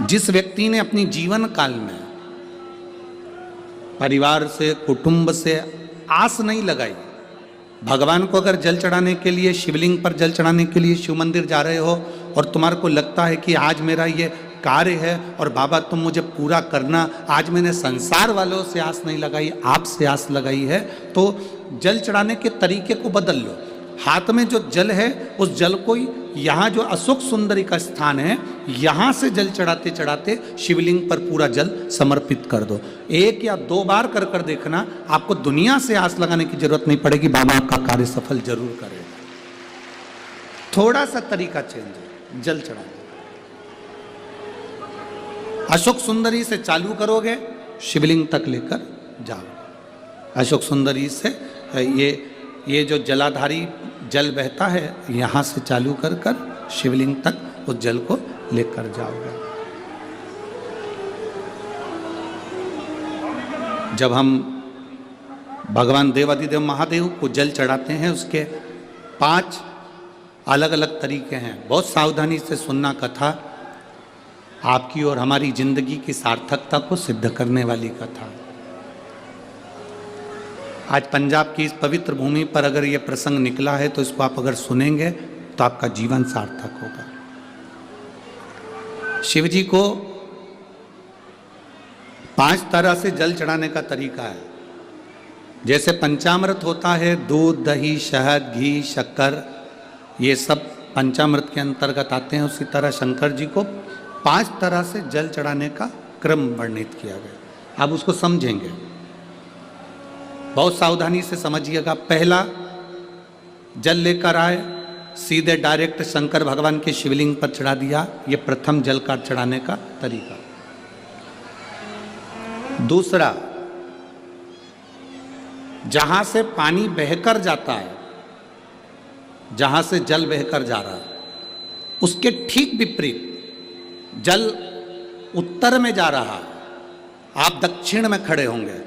जिस व्यक्ति ने अपनी जीवन काल में परिवार से, कुटुंब से आस नहीं लगाई, भगवान को अगर जल चढ़ाने के लिए, शिवलिंग पर जल चढ़ाने के लिए शिव मंदिर जा रहे हो और तुम्हारे को लगता है कि आज मेरा ये कार्य है और बाबा तुम मुझे पूरा करना, आज मैंने संसार वालों से आस नहीं लगाई, आपसे आस लगाई है, तो जल चढ़ाने के तरीके को बदल लो। हाथ में जो जल है उस जल को यहाँ जो अशोक सुंदरी का स्थान है, यहाँ से जल चढ़ाते चढ़ाते शिवलिंग पर पूरा जल समर्पित कर दो। 1 या 2 बार कर कर देखना, आपको दुनिया से आस लगाने की जरूरत नहीं पड़ेगी, बाबा आपका कार्य सफल जरूर करेगा। थोड़ा सा तरीका चेंज है जल चढ़ाने। अशोक सुंदरी से चालू करोगे, शिवलिंग तक लेकर जाओ। अशोक सुंदरी से ये जो जलाधारी जल बहता है, यहाँ से चालू कर कर शिवलिंग तक उस जल को लेकर जाओगे। जब हम भगवान देवाधिदेव महादेव को जल चढ़ाते हैं, उसके 5 अलग अलग तरीके हैं। बहुत सावधानी से सुनना कथा, आपकी और हमारी जिंदगी की सार्थकता को सिद्ध करने वाली कथा। आज पंजाब की इस पवित्र भूमि पर अगर ये प्रसंग निकला है तो इसको आप अगर सुनेंगे तो आपका जीवन सार्थक होगा। शिव जी को 5 तरह से जल चढ़ाने का तरीका है। जैसे पंचामृत होता है, दूध, दही, शहद, घी, शक्कर, ये सब पंचामृत के अंतर्गत आते हैं, उसी तरह शंकर जी को 5 तरह से जल चढ़ाने का क्रम वर्णित किया गया। अब उसको समझेंगे, बहुत सावधानी से समझिएगा। पहला, जल लेकर आए, सीधे डायरेक्ट शंकर भगवान के शिवलिंग पर चढ़ा दिया, ये प्रथम जल का चढ़ाने का तरीका। दूसरा, जहां से पानी बहकर जाता है, जहां से जल बहकर जा रहा है, उसके ठीक विपरीत जल उत्तर में जा रहा है, आप दक्षिण में खड़े होंगे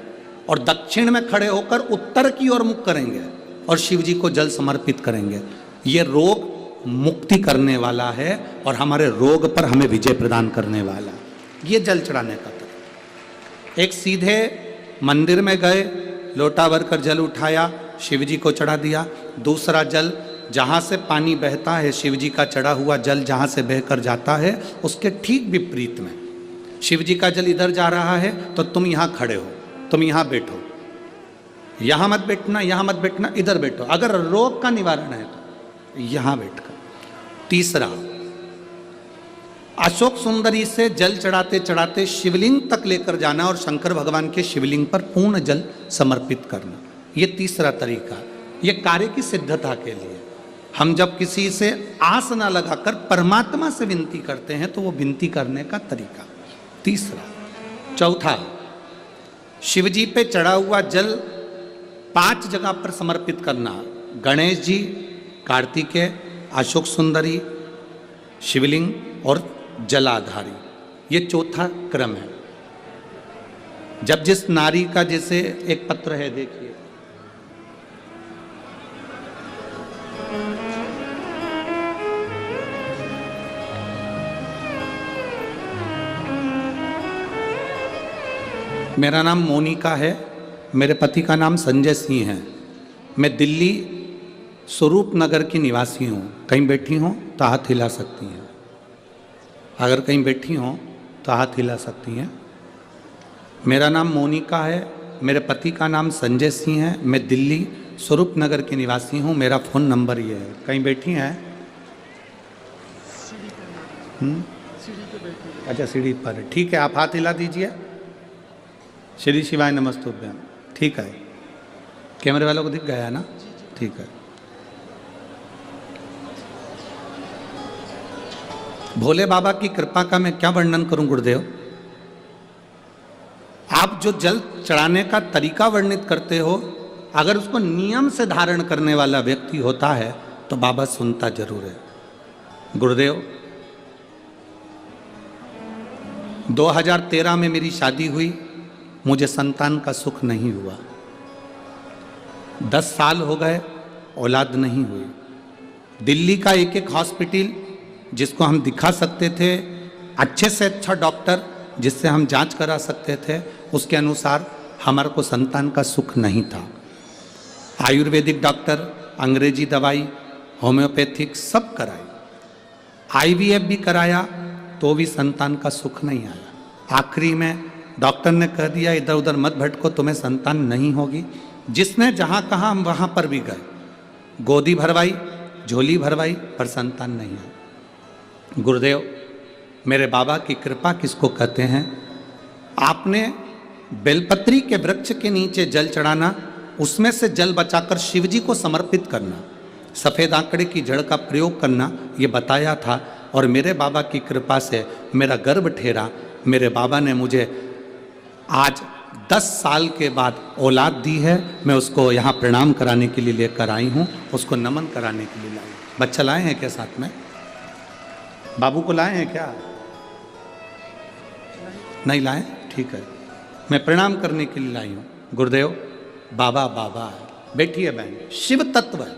और दक्षिण में खड़े होकर उत्तर की ओर मुख करेंगे और शिव जी को जल समर्पित करेंगे। ये रोग मुक्ति करने वाला है और हमारे रोग पर हमें विजय प्रदान करने वाला, ये जल चढ़ाने का तरीका। एक सीधे मंदिर में गए, लोटा भरकर जल उठाया, शिव जी को चढ़ा दिया। दूसरा जल, जहाँ से पानी बहता है, शिव जी का चढ़ा हुआ जल जहाँ से बहकर जाता है, उसके ठीक विपरीत में शिव जी का जल इधर जा रहा है तो तुम यहाँ खड़े हो, तुम यहाँ बैठो, यहाँ मत बैठना, यहाँ मत बैठना, इधर बैठो। अगर रोग का निवारण है तो यहाँ बैठकर। तीसरा, अशोक सुंदरी से जल चढ़ाते चढ़ाते शिवलिंग तक लेकर जाना और शंकर भगवान के शिवलिंग पर पूर्ण जल समर्पित करना, ये तीसरा तरीका। ये कार्य की सिद्धता के लिए। हम जब किसी से आस ना लगाकर परमात्मा से विनती करते हैं तो वो विनती करने का तरीका। तीसरा। चौथा, शिव जी पे चढ़ा हुआ जल 5 जगह पर समर्पित करना, गणेश जी, कार्तिकेय, अशोक सुंदरी, शिवलिंग और जलाधारी, ये चौथा क्रम है। जब जिस नारी का, जैसे एक पत्र है, देखिए, मेरा नाम मोनिका है, मेरे पति का नाम संजय सिंह है, मैं दिल्ली स्वरूप नगर की निवासी हूँ। कहीं बैठी हों तो हाथ हिला सकती हैं, अगर कहीं बैठी हों तो हाथ हिला सकती हैं। मेरा नाम मोनिका है, मेरे पति का नाम संजय सिंह है, मैं दिल्ली स्वरूप नगर की निवासी हूँ, मेरा फ़ोन नंबर ये है। कहीं बैठी हैं? अच्छा, सीढ़ी पर है, ठीक है, आप हाथ हिला दीजिए। श्री शिवाय नमस्तुभ्यम, ठीक है। कैमरे वालों को दिख गया है ना? ठीक है। भोले बाबा की कृपा का मैं क्या वर्णन करूं गुरुदेव। आप जो जल चढ़ाने का तरीका वर्णित करते हो, अगर उसको नियम से धारण करने वाला व्यक्ति होता है तो बाबा सुनता जरूर है। गुरुदेव, 2013 में मेरी शादी हुई, मुझे संतान का सुख नहीं हुआ। 10 साल हो गए, औलाद नहीं हुई। दिल्ली का एक हॉस्पिटल जिसको हम दिखा सकते थे, अच्छे से अच्छा डॉक्टर जिससे हम जांच करा सकते थे, उसके अनुसार हमारे को संतान का सुख नहीं था। आयुर्वेदिक डॉक्टर, अंग्रेजी दवाई, होम्योपैथिक सब कराई, आईवीएफ भी कराया तो भी संतान का सुख नहीं आया। आखिरी में डॉक्टर ने कह दिया इधर उधर मत भटको, तुम्हें संतान नहीं होगी। जिसने जहाँ कहा हम वहाँ पर भी गए, गोदी भरवाई, झोली भरवाई, पर संतान नहीं आई। गुरुदेव, मेरे बाबा की कृपा किसको कहते हैं? आपने बेलपत्री के वृक्ष के नीचे जल चढ़ाना, उसमें से जल बचाकर शिव जी को समर्पित करना, सफ़ेद आंकड़े की जड़ का प्रयोग करना, ये बताया था। और मेरे बाबा की कृपा से मेरा गर्भ ठेरा। मेरे बाबा ने मुझे आज 10 साल के बाद औलाद दी है। मैं उसको यहाँ प्रणाम कराने के लिए लेकर आई हूँ, उसको नमन कराने के लिए लाई। बच्चा लाए हैं क्या साथ में? बाबू को लाए हैं क्या? नहीं लाए? ठीक है, मैं प्रणाम करने के लिए लाई हूँ। गुरुदेव, बाबा बाबा है, बैठिए बहन। शिव तत्व है।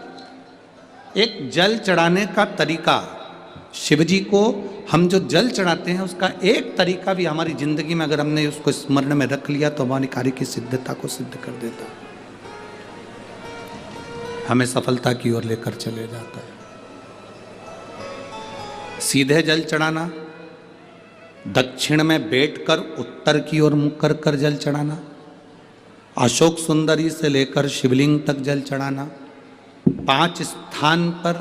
एक जल चढ़ाने का तरीका, शिव जी को हम जो जल चढ़ाते हैं उसका एक तरीका भी हमारी जिंदगी में अगर हमने उसको स्मरण में रख लिया तो हमारी कार्य की सिद्धता को सिद्ध कर देता, हमें सफलता की ओर लेकर चले जाता है। सीधे जल चढ़ाना, दक्षिण में बैठकर उत्तर की ओर मुख कर कर जल चढ़ाना, अशोक सुंदरी से लेकर शिवलिंग तक जल चढ़ाना, 5 स्थान पर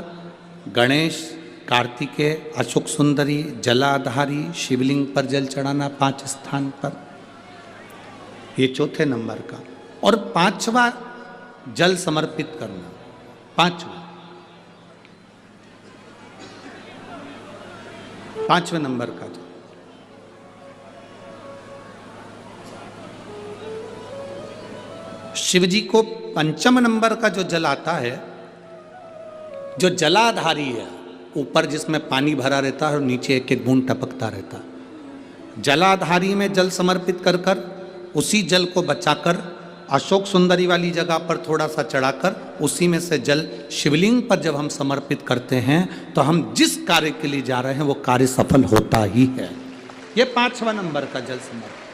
गणेश, कार्तिकेय, अशोक सुंदरी, जलाधारी, शिवलिंग पर जल चढ़ाना 5 स्थान पर, ये चौथे नंबर का। और 5वां जल समर्पित करना, 5वें नंबर का जल। शिव जी को 5म नंबर का जो जल आता है, जो जलाधारी है, ऊपर जिसमें पानी भरा रहता है और नीचे एक एक बूंद टपकता रहता है, जलाधारी में जल समर्पित कर कर उसी जल को बचाकर अशोक सुंदरी वाली जगह पर थोड़ा सा चढ़ाकर उसी में से जल शिवलिंग पर जब हम समर्पित करते हैं तो हम जिस कार्य के लिए जा रहे हैं वो कार्य सफल होता ही है। ये 5वां नंबर का जल समर्पण।